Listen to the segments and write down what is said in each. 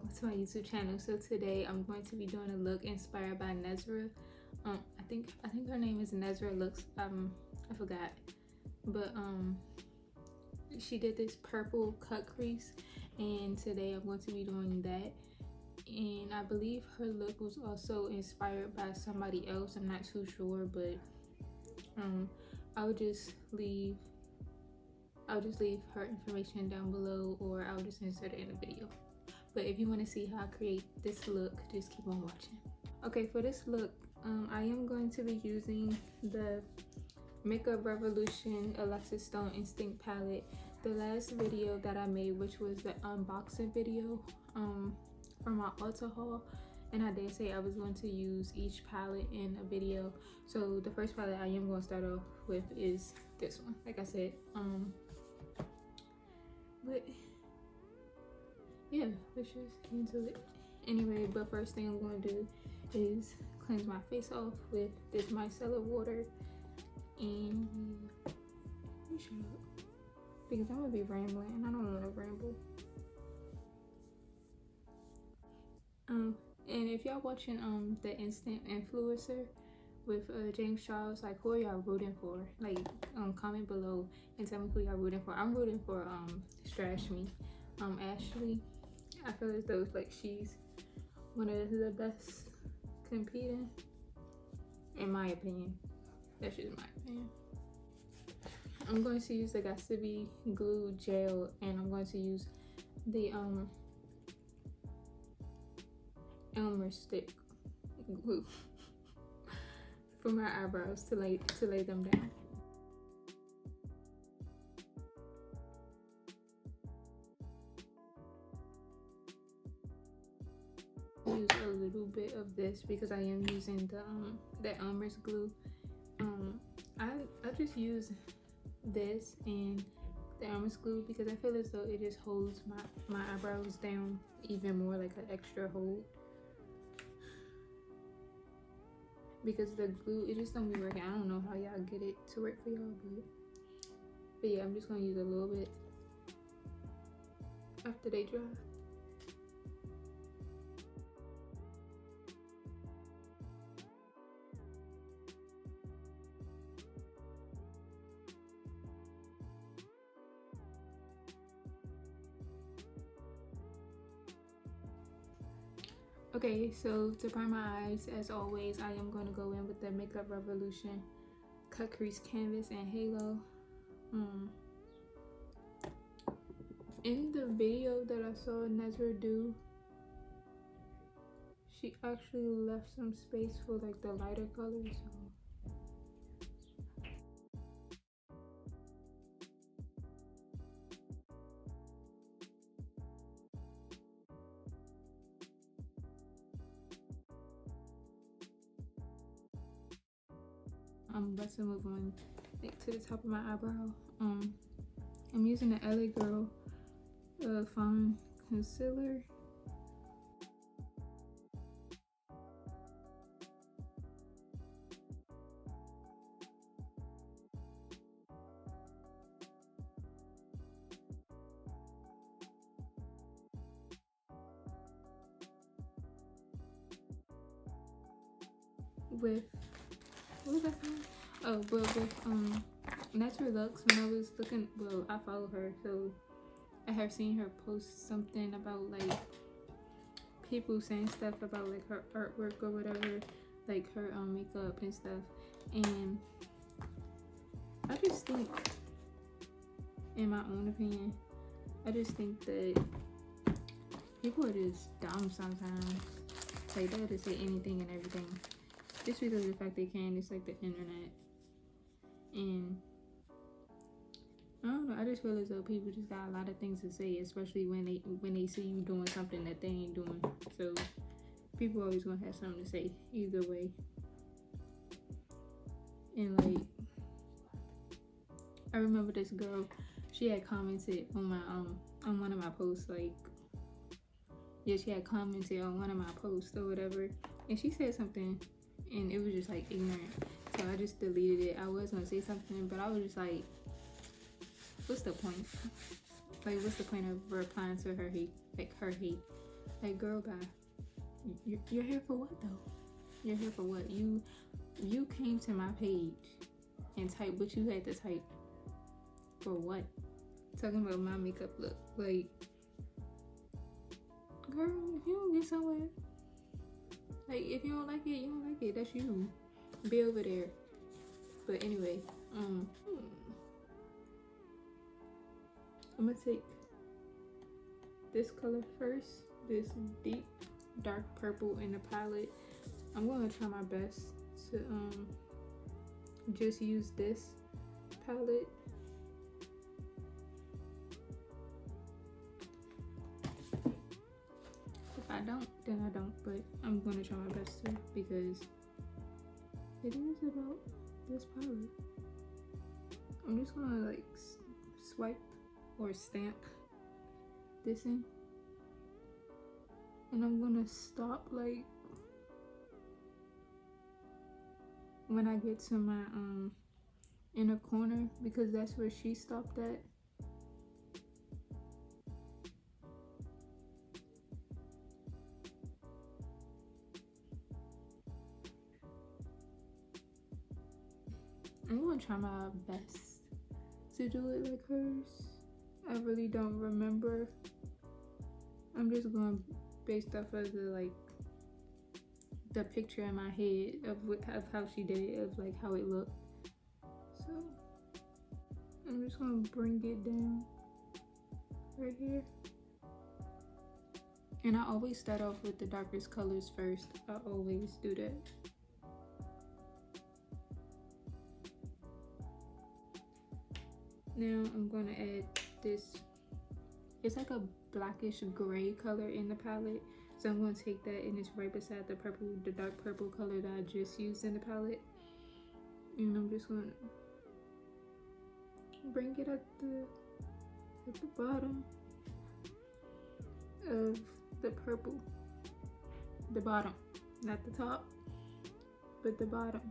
welcome to my YouTube channel. So today I'm going to be doing a look inspired by Nezra. I think her name is Nezra Looks. I forgot, but she did this purple cut crease, and today I'm going to be doing that. And I believe her look was also inspired by somebody else. I'm not too sure, but I'll just leave her information down below, or I'll just insert it in the video. But if you want to see how I create this look, just keep on watching. Okay, for this look, I am going to be using the Makeup Revolution Alexis Stone Instinct palette. The last video that I made, which was the unboxing video for my Ulta haul, and I did say I was going to use each palette in a video. So the first palette I am going to start off with is this one, like I said. But yeah, let's just get into it. Anyway, but first thing I'm going to do is cleanse my face off with this micellar water. And let me shut up, because I'm gonna be rambling and I don't want to ramble. And if y'all watching the Instant Influencer with James Charles, like, who are y'all rooting for? Like, comment below and tell me who y'all rooting for. I'm rooting for Strash Me, Ashley. I feel as though like she's one of the best competing, in my opinion. That's just my opinion. I'm going to use the Got2b glue gel, and I'm going to use the Elmer stick glue for my eyebrows to lay them down. Use a little bit of this because I am using the Elmer's glue. I just use this and the Elmer's glue because I feel as though it just holds my eyebrows down even more, like an extra hold. Because the glue, it just don't be working. I don't know how y'all get it to work for y'all, but yeah, I'm just gonna use a little bit after they dry. Okay, so to prime my eyes, as always, I am going to go in with the Makeup Revolution Cut Crease Canvas and Halo. In the video that I saw Nezra do, she actually left some space for like the lighter colors. I'm about to move on to the top of my eyebrow. I'm using the LA Girl Fine Concealer. With, what was that song? Oh, but with Nezra Looks, when I was looking, well, I follow her, so I have seen her post something about like people saying stuff about like her artwork or whatever, like her makeup and stuff. And I just think, in my own opinion, I just think that people are just dumb sometimes. Like, they'll just say anything and everything just because of the fact they can. It's like the internet. And I don't know, I just feel as though people just got a lot of things to say, especially when they see you doing something that they ain't doing. So people always gonna have something to say either way. And like, I remember this girl, she had commented on my on one of my posts, like, yeah, she had commented on one of my posts or whatever, and she said something and it was just like ignorant. So I just deleted it. I was gonna say something, but I was just like, what's the point? Like, what's the point of replying to her hate? Like, her hate. Like, girl, bye. You're here for what though? You're here for what? You came to my page and typed what you had to type. For what? Talking about my makeup look. Like, girl, if you don't get somewhere, like, if you don't like it, you don't like it. That's you. Be over there. But anyway, I'm gonna take this color first. This deep dark purple in the palette. I'm gonna try my best to just use this palette. If I don't, then I don't, but I'm gonna try my best to, because it is about this palette. I'm just gonna like swipe or stamp this in, and I'm gonna stop like when I get to my inner corner, because that's where she stopped at. I'm gonna try my best to do it like hers. I really don't remember. I'm just going based off of the picture in my head of how she did it, of like how it looked. So I'm just gonna bring it down right here. And I always start off with the darkest colors first. I always do that. Now I'm gonna add this. It's like a blackish gray color in the palette. So I'm gonna take that, and it's right beside the purple, the dark purple color that I just used in the palette. And I'm just gonna bring it at the bottom of the purple. The bottom, not the top, but the bottom.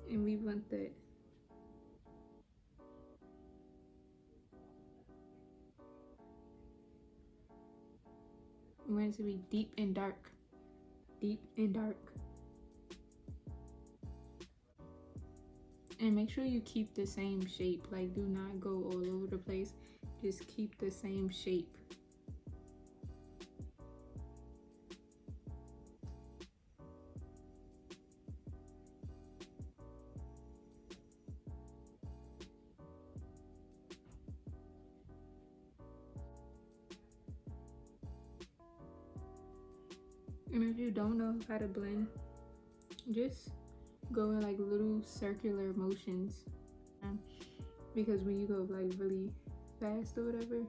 And we want that. We want it to be deep and dark. Deep and dark. And make sure you keep the same shape. Like, do not go all over the place. Just keep the same shape. And if you don't know how to blend, just go in like little circular motions, because when you go like really fast or whatever,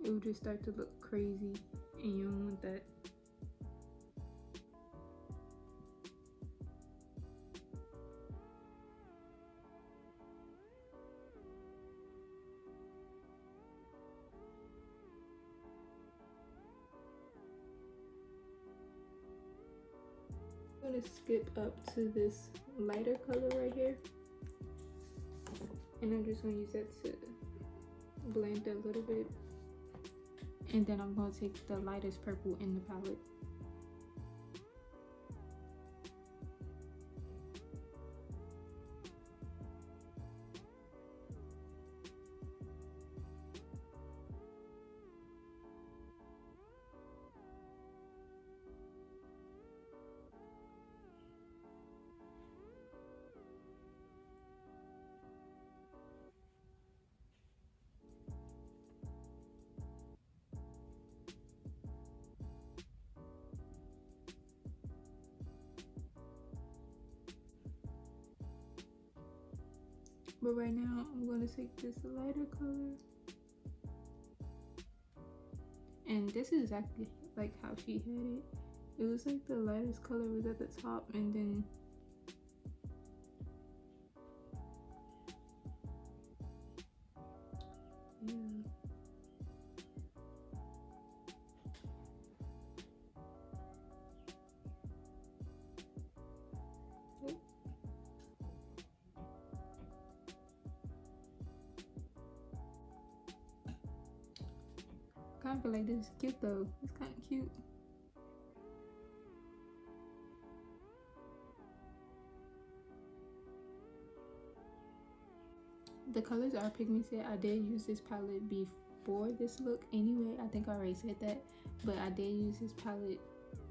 it will just start to look crazy, and you don't want that. I'm gonna skip up to this lighter color right here, and I'm just gonna use that to blend a little bit, and then I'm gonna take the lightest purple in the palette. But right now, I'm going to take this lighter color. And this is exactly like how she had it. It was like the lightest color was at the top, and then yeah. kind of feel like this is cute though. It's kind of cute. The colors are pigmented. I did use this palette before this look anyway. I think I already said that, but I did use this palette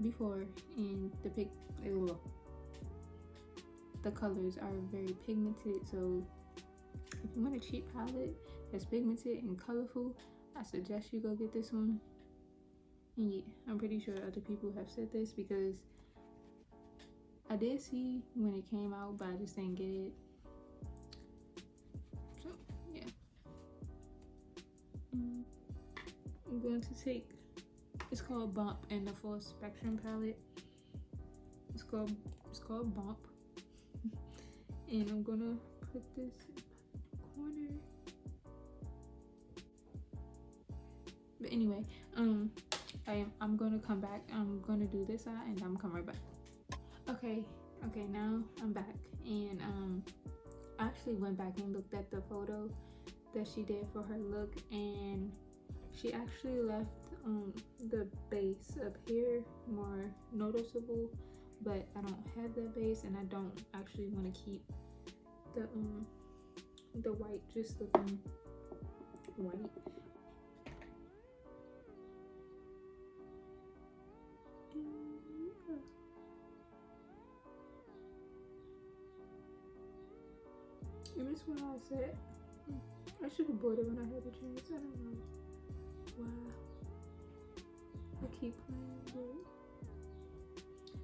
before, and the colors are very pigmented. So if you want a cheap palette that's pigmented and colorful, I suggest you go get this one. And yeah, I'm pretty sure other people have said this because I did see when it came out, but I just didn't get it. So yeah, I'm going to take, it's called Bump in the Full Spectrum palette. It's called Bump. And I'm gonna put this corner. But anyway, I'm gonna come back. I'm gonna do this eye and I'm coming right back. Okay, now I'm back, and I actually went back and looked at the photo that she did for her look, and she actually left the base up here more noticeable, but I don't have that base, and I don't actually want to keep the white just looking white. And that's why I said I should have bought it when I had the chance. I don't know why I keep playing,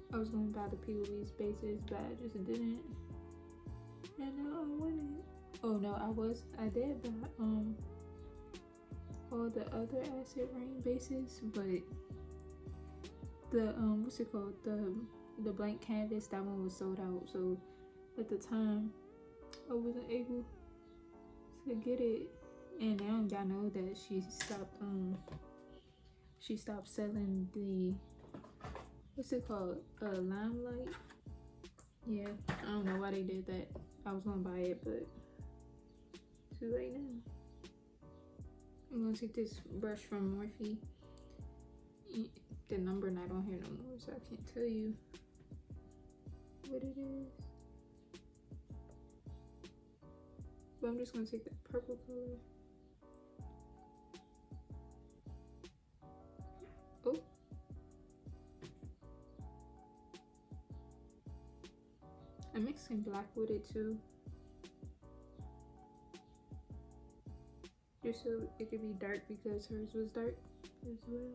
but I was gonna buy the POV's bases, but I just didn't. And now I want it. Oh no, I did buy all the other acid rain bases, but the what's it called, the blank canvas, that one was sold out. So at the time I wasn't able to get it, and now y'all know that she stopped selling the, what's it called, limelight. Yeah, I don't know why they did that. I was gonna buy it, but too late now. I'm gonna take this brush from Morphe. The number not on here no more, so I can't tell you what it is. But I'm just gonna take that purple color. Oh. I'm mixing black with it too, just so it could be dark, because hers was dark as well.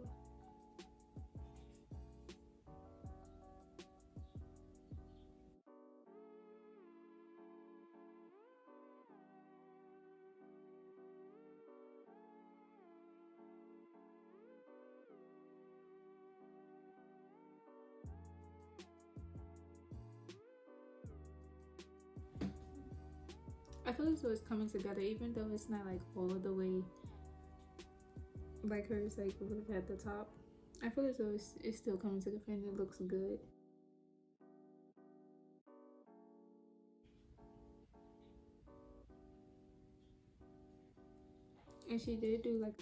I feel as though it's coming together, even though it's not like all of the way like hers, like at the top. I feel as though it's still coming together and it looks good. And she did do like,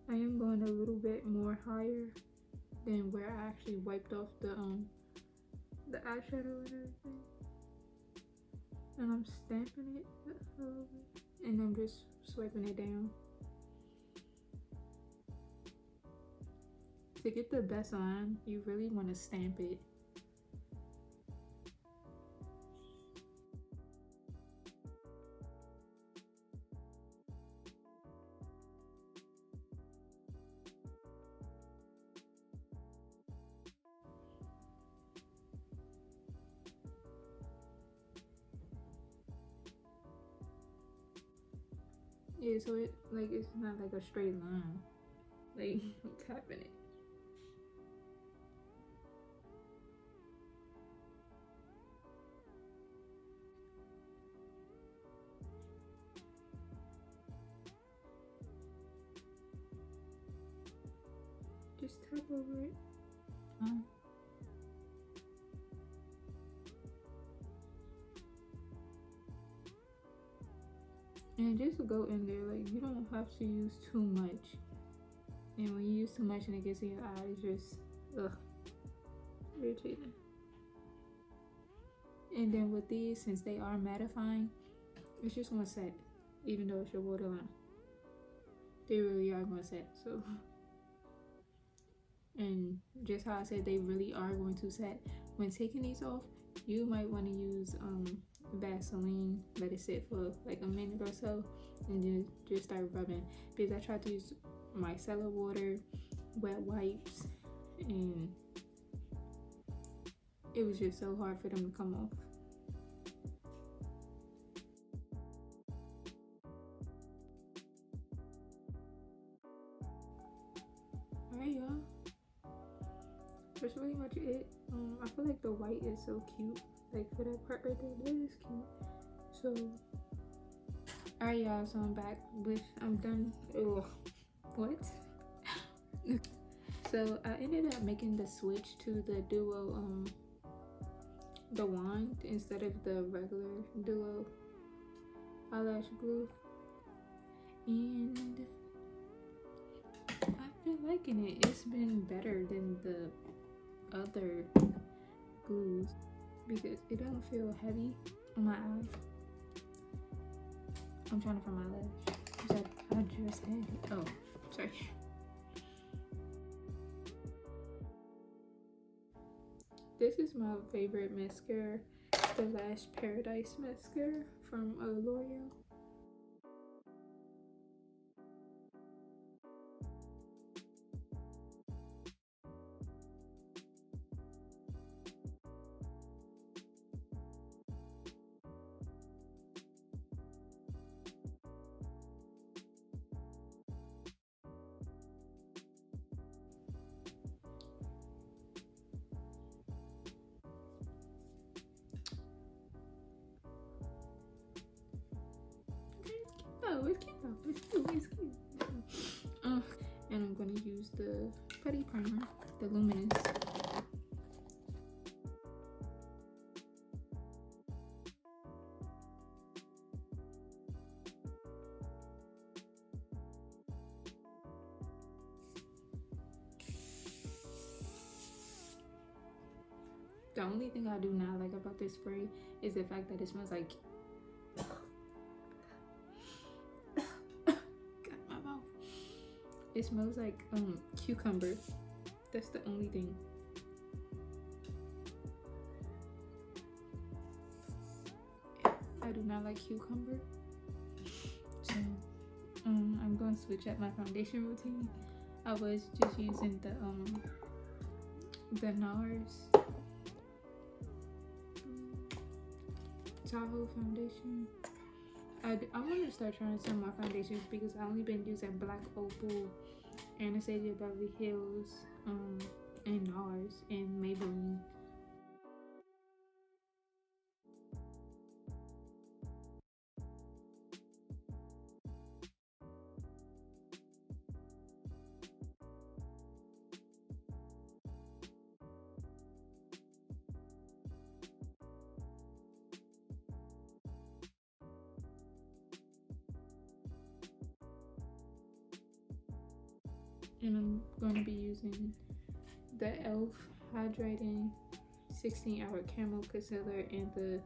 I am going a little bit more higher than where I actually wiped off the eyeshadow and everything. And I'm stamping it a little bit, and I'm just swiping it down. To get the best on, you really want to stamp it. Yeah, so it like, it's not like a straight line, like tapping it. Just tap over it. And just go in there, like you don't have to use too much. And when you use too much and it gets in your eye, it's just irritating. And then with these, since they are mattifying, it's just gonna set, even though it's your waterline. They really are gonna set. So, and just how I said, they really are going to set. When taking these off, you might want to use Vaseline, let it sit for like a minute or so, and then just start rubbing. Because I tried to use micellar water, wet wipes, and it was just so hard for them to come off. Alright, y'all, that's really much it. I feel like the white is so cute, like for that part right there, that is cute. So alright, y'all, so I'm done. Oh, what? So I ended up making the switch to the duo the wand instead of the regular duo eyelash glue, and I've been liking it. It's been better than the other glues because it don't feel heavy on my eye. I'm trying to find my lash. I just had it. Oh, sorry. This is my favorite mascara, the Lash Paradise mascara from L'Oreal. Oh, it's cute though. It's cute. And I'm gonna use the putty primer, the luminous. The only thing I do not like about this spray is the fact that it smells like it smells like cucumber. That's the only thing. I do not like cucumber. So I'm going to switch up my foundation routine. I was just using the NARS Tahoe foundation. I want to start trying some more foundations because I only been using Black Opal, Anastasiabeverlyhills, and NARS, and Maybelline. And I'm going to be using the e.l.f. Hydrating 16-hour Camo Concealer and the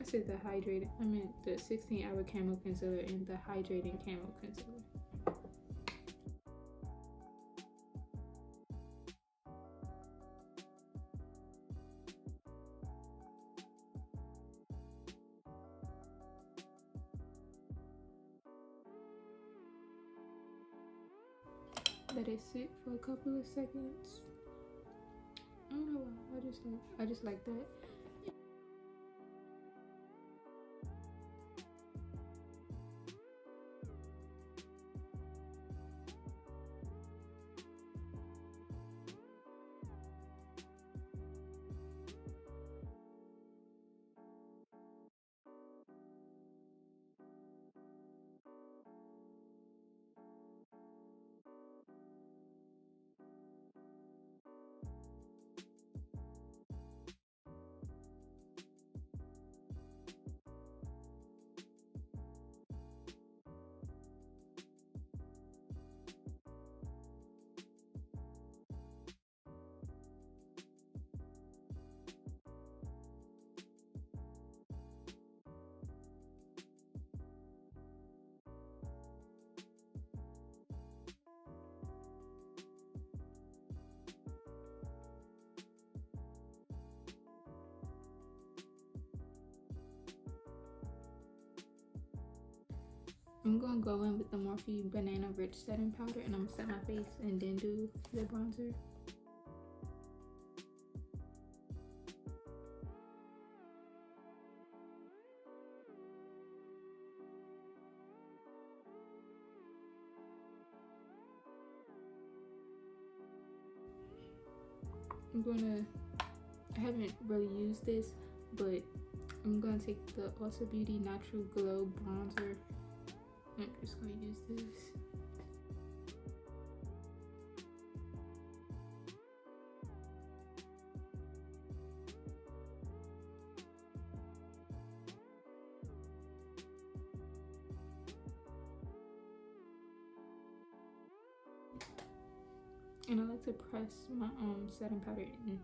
16-hour Camo Concealer and the Hydrating Camo Concealer. Let it sit for a couple of seconds. I don't know why. I just like that. I'm gonna go in with the Morphe Banana Rich setting powder, and I'm gonna set my face and then do the bronzer. I haven't really used this, but I'm gonna take the Ulta Beauty Natural Glow bronzer. I'm just gonna use this. And I like to press my setting powder in.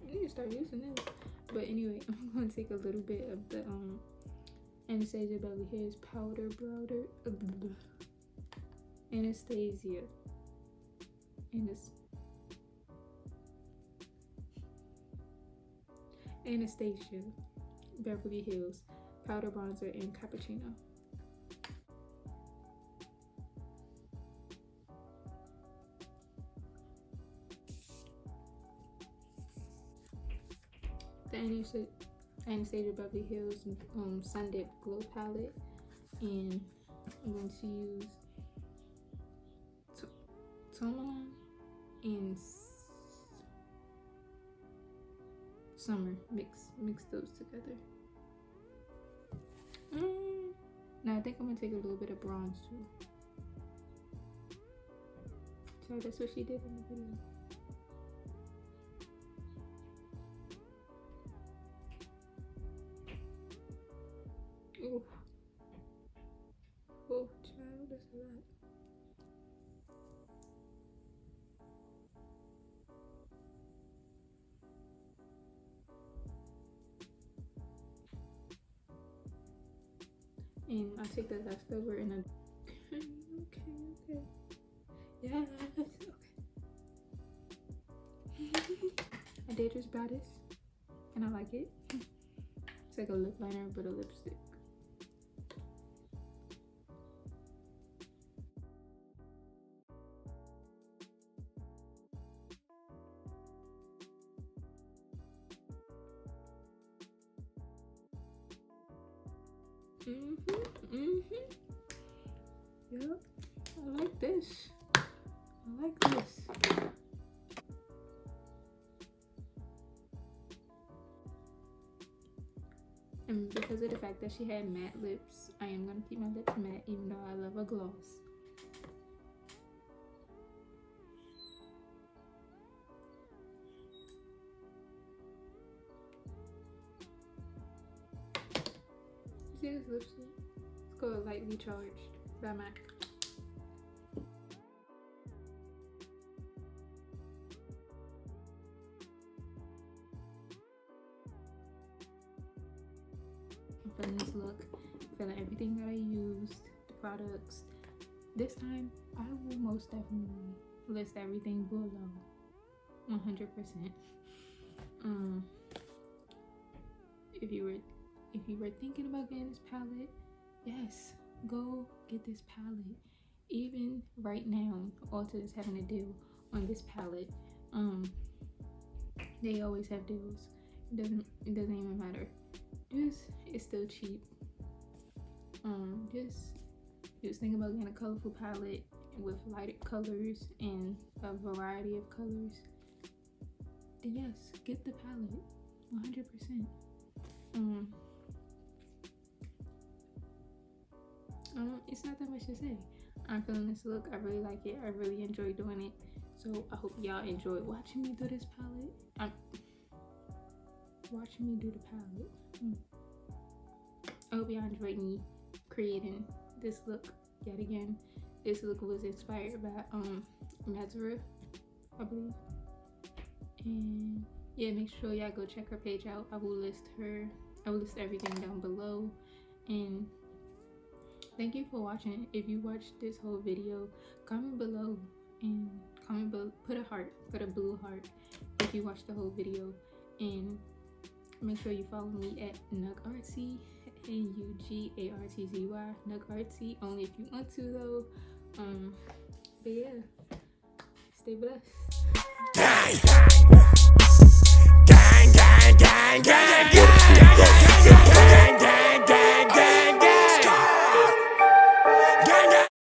I need to start using this. But anyway, I'm gonna take a little bit of the Anastasiabeverlyhills powder powder. Anastasia Beverly Hills powder bronzer in Cappuccino. The Anastasia Beverly Hills Sundipped Glow Palette, and I'm going to use Tourmaline and Summer. Mix those together. Now I think I'm gonna take a little bit of bronze too. So that's what she did in the video. Ooh. Oh, child, that's a lot. And I'll take the leftover in a okay. Yes, okay. I did just buy this and I like it. It's like a lip liner but a lipstick. Yep, I like this. I like this. And because of the fact that she had matte lips, I am gonna keep my lips matte even though I love a gloss. You see this lipstick? It's called Lightly Charged by MAC. I'm feeling this look, feeling everything that I used, the products. This time, I will most definitely list everything below, 100%. If you were thinking about getting this palette, yes, go get this palette. Even right now, Ulta is having a deal on this palette. They always have deals. It doesn't even matter. It's still cheap. Just think about getting a colorful palette with lighted colors and a variety of colors. Then yes, get the palette, 100%. It's not that much to say. I'm feeling this look. I really like it. I really enjoy doing it. So I hope y'all enjoyed watching me do this palette. Watching me do the palette. I hope y'all enjoyed me creating this look yet again. This look was inspired by Mazara, I believe. And yeah, make sure y'all go check her page out. I will list everything down below. And thank you for watching. If you watched this whole video, comment below and put a heart, put a blue heart if you watched the whole video, and make sure you follow me at nugartsy, NUGARTZY, nugartsy, only if you want to though. But yeah, stay blessed.